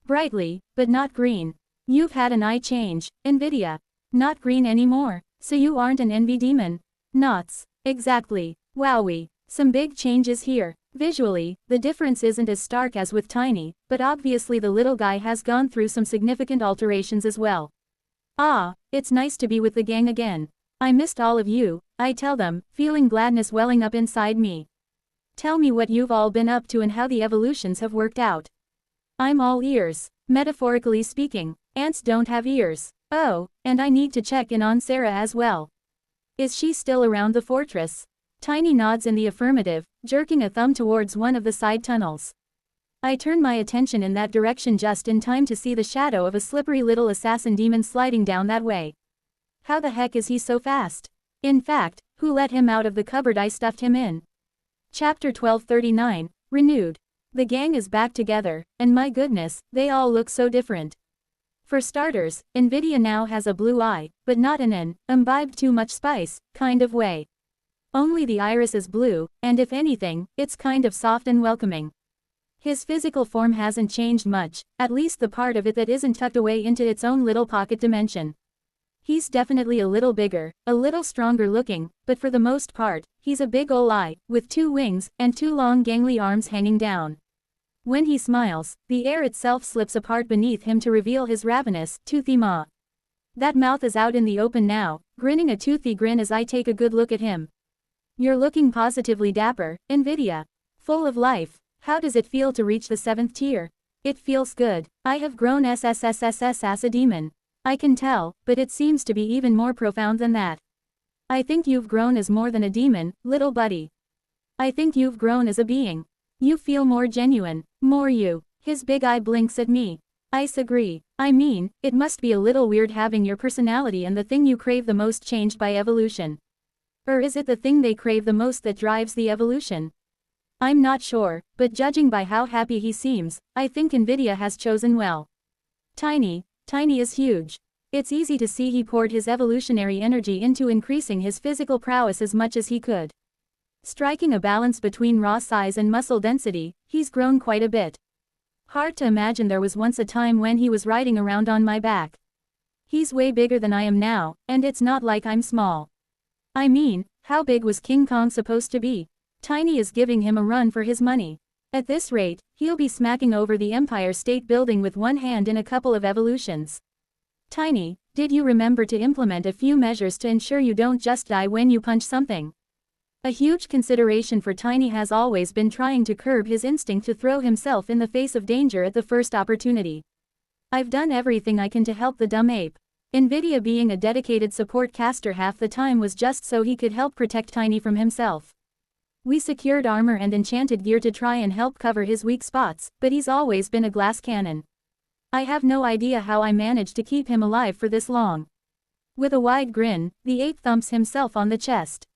Brightly, but not green. You've had an eye change, Nvidia. Not green anymore, so you aren't an envy demon. Knots. Exactly. Wowie. Some big changes here. Visually, the difference isn't as stark as with Tiny, but obviously the little guy has gone through some significant alterations as well. Ah, it's nice to be with the gang again. I missed all of you, I tell them, feeling gladness welling up inside me. Tell me what you've all been up to and how the evolutions have worked out. I'm all ears. Metaphorically speaking, ants don't have ears. Oh, and I need to check in on Sarah as well. Is she still around the fortress? Tiny nods in the affirmative, jerking a thumb towards one of the side tunnels. I turn my attention in that direction just in time to see the shadow of a slippery little assassin demon sliding down that way. How the heck is he so fast? In fact, who let him out of the cupboard I stuffed him in? Chapter 1239, Renewed. The gang is back together, and my goodness, they all look so different. For starters, Nvidia now has a blue eye, but not in an imbibed too much spice kind of way. Only the iris is blue, and if anything, it's kind of soft and welcoming. His physical form hasn't changed much, at least the part of it that isn't tucked away into its own little pocket dimension. He's definitely a little bigger, a little stronger looking, but for the most part, he's a big ol' eye, with 2 wings, and 2 long gangly arms hanging down. When he smiles, the air itself slips apart beneath him to reveal his ravenous, toothy maw. That mouth is out in the open now, grinning a toothy grin as I take a good look at him. You're looking positively dapper, Nvidia. Full of life. How does it feel to reach the 7th tier? It feels good. I have grown SSSSS as a demon. I can tell, but it seems to be even more profound than that. I think you've grown as more than a demon, little buddy. I think you've grown as a being. You feel more genuine, more you. His big eye blinks at me. I agree. I mean, it must be a little weird having your personality and the thing you crave the most changed by evolution. Or is it the thing they crave the most that drives the evolution? I'm not sure, but judging by how happy he seems, I think Nvidia has chosen well. Tiny is huge. It's easy to see he poured his evolutionary energy into increasing his physical prowess as much as he could. Striking a balance between raw size and muscle density, he's grown quite a bit. Hard to imagine there was once a time when he was riding around on my back. He's way bigger than I am now, and it's not like I'm small. I mean, how big was King Kong supposed to be? Tiny is giving him a run for his money. At this rate, he'll be smacking over the Empire State Building with one hand in a couple of evolutions. Tiny, did you remember to implement a few measures to ensure you don't just die when you punch something? A huge consideration for Tiny has always been trying to curb his instinct to throw himself in the face of danger at the first opportunity. I've done everything I can to help the dumb ape. Nvidia being a dedicated support caster half the time was just so he could help protect Tiny from himself. We secured armor and enchanted gear to try and help cover his weak spots, but he's always been a glass cannon. I have no idea how I managed to keep him alive for this long. With a wide grin, the ape thumps himself on the chest.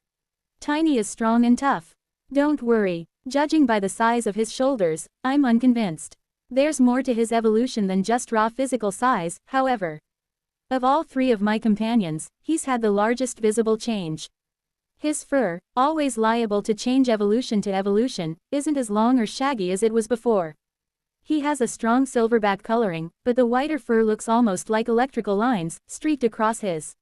Tiny is strong and tough. Don't worry, judging by the size of his shoulders, I'm unconvinced. There's more to his evolution than just raw physical size, however. Of all three of my companions, he's had the largest visible change. His fur, always liable to change evolution to evolution, isn't as long or shaggy as it was before. He has a strong silverback coloring, but the whiter fur looks almost like electrical lines, streaked across his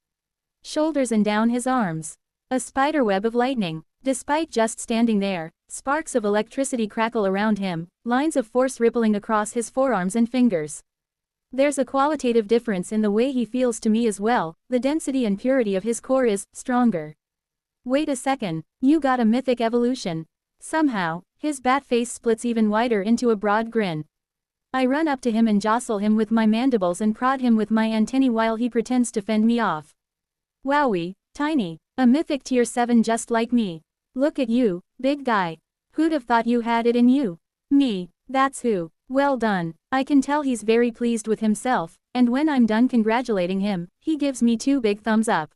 shoulders and down his arms. A spiderweb of lightning. Despite just standing there, sparks of electricity crackle around him, lines of force rippling across his forearms and fingers. There's a qualitative difference in the way he feels to me as well, the density and purity of his core is stronger. Wait a second, you got a mythic evolution. Somehow, his bat face splits even wider into a broad grin. I run up to him and jostle him with my mandibles and prod him with my antennae while he pretends to fend me off. Wowie, Tiny, a mythic tier 7 just like me. Look at you, big guy. Who'd have thought you had it in you? Me, that's who. Well done. I can tell he's very pleased with himself, and when I'm done congratulating him, he gives me 2 big thumbs up.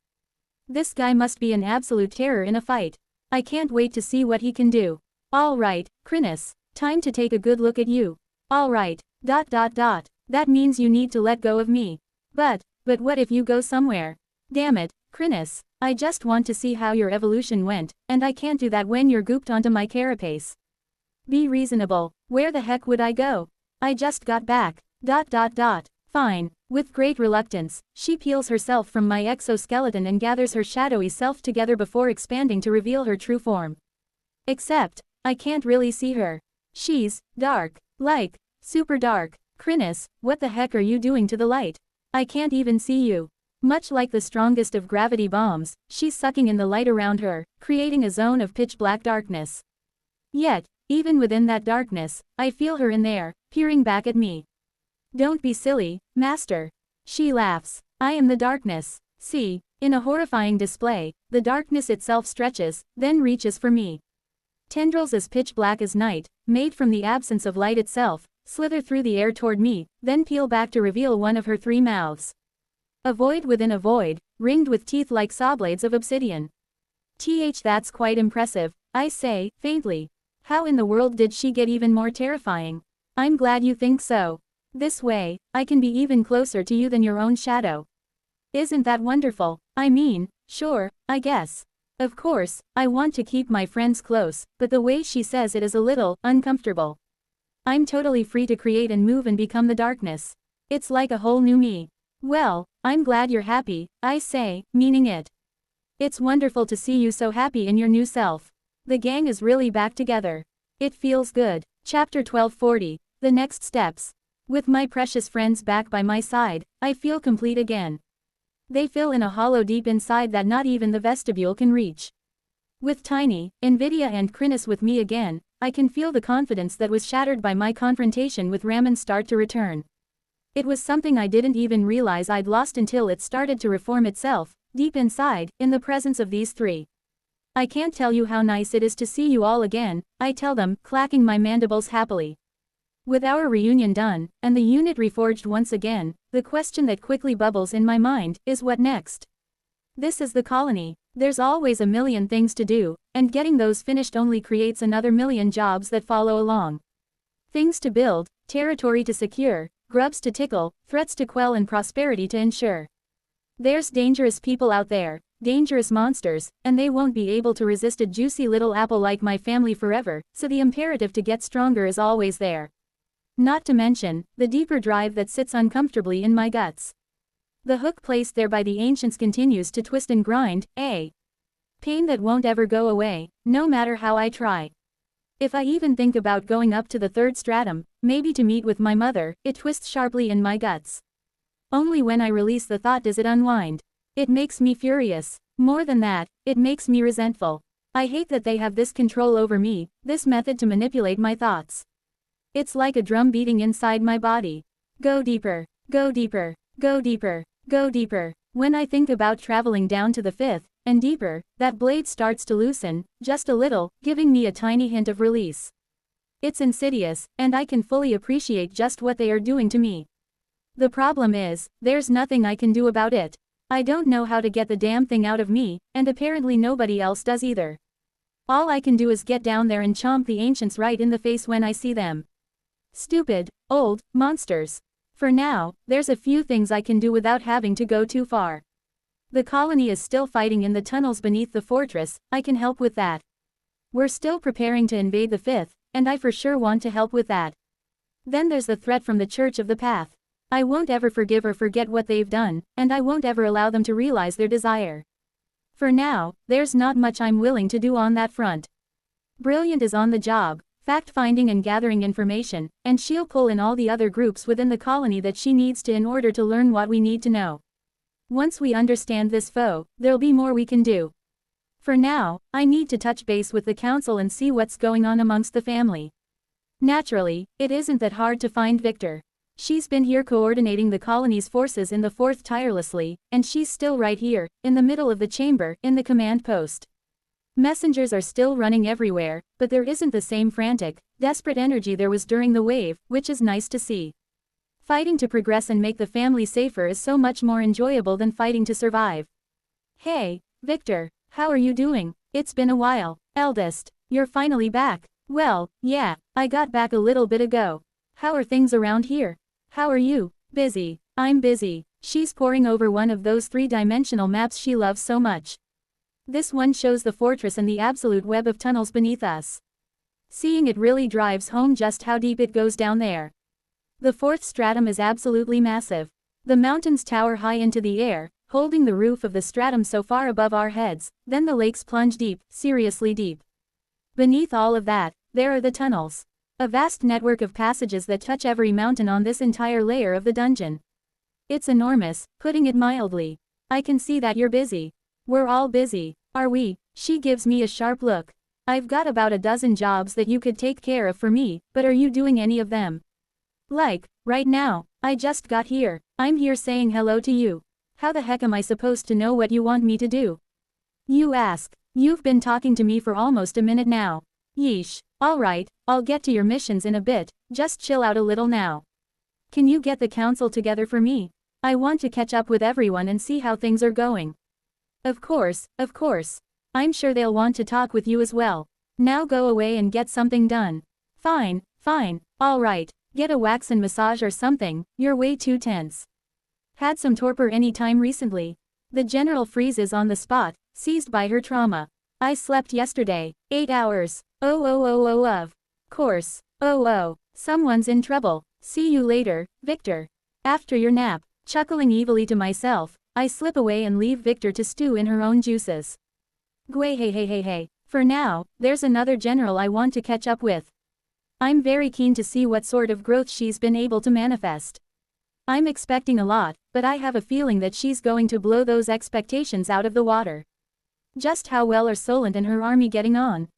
This guy must be an absolute terror in a fight. I can't wait to see what he can do. Alright, Chrysalis, time to take a good look at you. Alright, ... That means you need to let go of me. But what if you go somewhere? Damn it, Chrysalis, I just want to see how your evolution went, and I can't do that when you're gooped onto my carapace. Be reasonable, where the heck would I go? I just got back. ... Fine. With great reluctance, she peels herself from my exoskeleton and gathers her shadowy self together before expanding to reveal her true form. Except, I can't really see her. She's dark. Like, super dark. Chrysalis, what the heck are you doing to the light? I can't even see you. Much like the strongest of gravity bombs, she's sucking in the light around her, creating a zone of pitch-black darkness. Yet, even within that darkness, I feel her in there, peering back at me. Don't be silly, master. She laughs. I am the darkness. See, in a horrifying display, the darkness itself stretches, then reaches for me. Tendrils as pitch black as night, made from the absence of light itself, slither through the air toward me, then peel back to reveal one of her 3 mouths. A void within a void, ringed with teeth like saw blades of obsidian. That's quite impressive, I say, faintly. How in the world did she get even more terrifying? I'm glad you think so. This way, I can be even closer to you than your own shadow. Isn't that wonderful? I mean, sure, I guess. Of course, I want to keep my friends close, but the way she says it is a little uncomfortable. I'm totally free to create and move and become the darkness. It's like a whole new me. Well, I'm glad you're happy, I say, meaning it. It's wonderful to see you so happy in your new self. The gang is really back together. It feels good. Chapter 1240, The Next Steps. With my precious friends back by my side, I feel complete again. They fill in a hollow deep inside that not even the vestibule can reach. With Tiny, Nvidia and Chrysalis with me again, I can feel the confidence that was shattered by my confrontation with Raman start to return. It was something I didn't even realize I'd lost until it started to reform itself, deep inside, in the presence of these three. I can't tell you how nice it is to see you all again, I tell them, clacking my mandibles happily. With our reunion done, and the unit reforged once again, the question that quickly bubbles in my mind is what next? This is the colony. There's always a million things to do, and getting those finished only creates another million jobs that follow along. Things to build, territory to secure, grubs to tickle, threats to quell and prosperity to ensure. There's dangerous people out there, dangerous monsters, and they won't be able to resist a juicy little apple like my family forever, so the imperative to get stronger is always there. Not to mention, the deeper drive that sits uncomfortably in my guts. The hook placed there by the ancients continues to twist and grind, a pain that won't ever go away, no matter how I try. If I even think about going up to the third stratum, maybe to meet with my mother, it twists sharply in my guts. Only when I release the thought does it unwind. It makes me furious. More than that, it makes me resentful. I hate that they have this control over me, this method to manipulate my thoughts. It's like a drum beating inside my body. Go deeper, go deeper, go deeper, go deeper. When I think about traveling down to the fifth, and deeper, that blade starts to loosen, just a little, giving me a tiny hint of release. It's insidious, and I can fully appreciate just what they are doing to me. The problem is, there's nothing I can do about it. I don't know how to get the damn thing out of me, and apparently nobody else does either. All I can do is get down there and chomp the ancients right in the face when I see them. Stupid, old, monsters. For now, there's a few things I can do without having to go too far. The colony is still fighting in the tunnels beneath the fortress, I can help with that. We're still preparing to invade the fifth, and I for sure want to help with that. Then there's the threat from the Church of the Path. I won't ever forgive or forget what they've done, and I won't ever allow them to realize their desire. For now, there's not much I'm willing to do on that front. Brilliant is on the job, fact-finding and gathering information, and she'll pull in all the other groups within the colony that she needs to in order to learn what we need to know. Once we understand this foe, there'll be more we can do. For now, I need to touch base with the council and see what's going on amongst the family. Naturally, it isn't that hard to find Victor. She's been here coordinating the colony's forces in the fourth tirelessly, and she's still right here, in the middle of the chamber, in the command post. Messengers are still running everywhere, but there isn't the same frantic, desperate energy there was during the wave, which is nice to see. Fighting to progress and make the family safer is so much more enjoyable than fighting to survive. Hey, Victor, how are you doing? It's been a while. Eldest, you're finally back. Well, yeah, I got back a little bit ago. How are things around here? How are you? Busy. I'm busy. She's poring over one of those three-dimensional maps she loves so much. This one shows the fortress and the absolute web of tunnels beneath us. Seeing it really drives home just how deep it goes down there. The fourth stratum is absolutely massive. The mountains tower high into the air, holding the roof of the stratum so far above our heads, then the lakes plunge deep, seriously deep. Beneath all of that, there are the tunnels. A vast network of passages that touch every mountain on this entire layer of the dungeon. It's enormous, putting it mildly. I can see that you're busy. We're all busy, are we? She gives me a sharp look. I've got about a dozen jobs that you could take care of for me, but are you doing any of them? Like, right now, I just got here. I'm here saying hello to you. How the heck am I supposed to know what you want me to do? You ask. You've been talking to me for almost a minute now. Yeesh. Alright, I'll get to your missions in a bit, just chill out a little now. Can you get the council together for me? I want to catch up with everyone and see how things are going. Of course, of course. I'm sure they'll want to talk with you as well. Now go away and get something done. Fine, fine, alright. Get a wax and massage or something, you're way too tense. Had some torpor any time recently? The general freezes on the spot, seized by her trauma. I slept yesterday, 8 hours. Oh, of course. Oh, someone's in trouble. See you later, Victor. After your nap, chuckling evilly to myself, I slip away and leave Victor to stew in her own juices. Hey. For now, there's another general I want to catch up with. I'm very keen to see what sort of growth she's been able to manifest. I'm expecting a lot, but I have a feeling that she's going to blow those expectations out of the water. Just how well are Solent and her army getting on?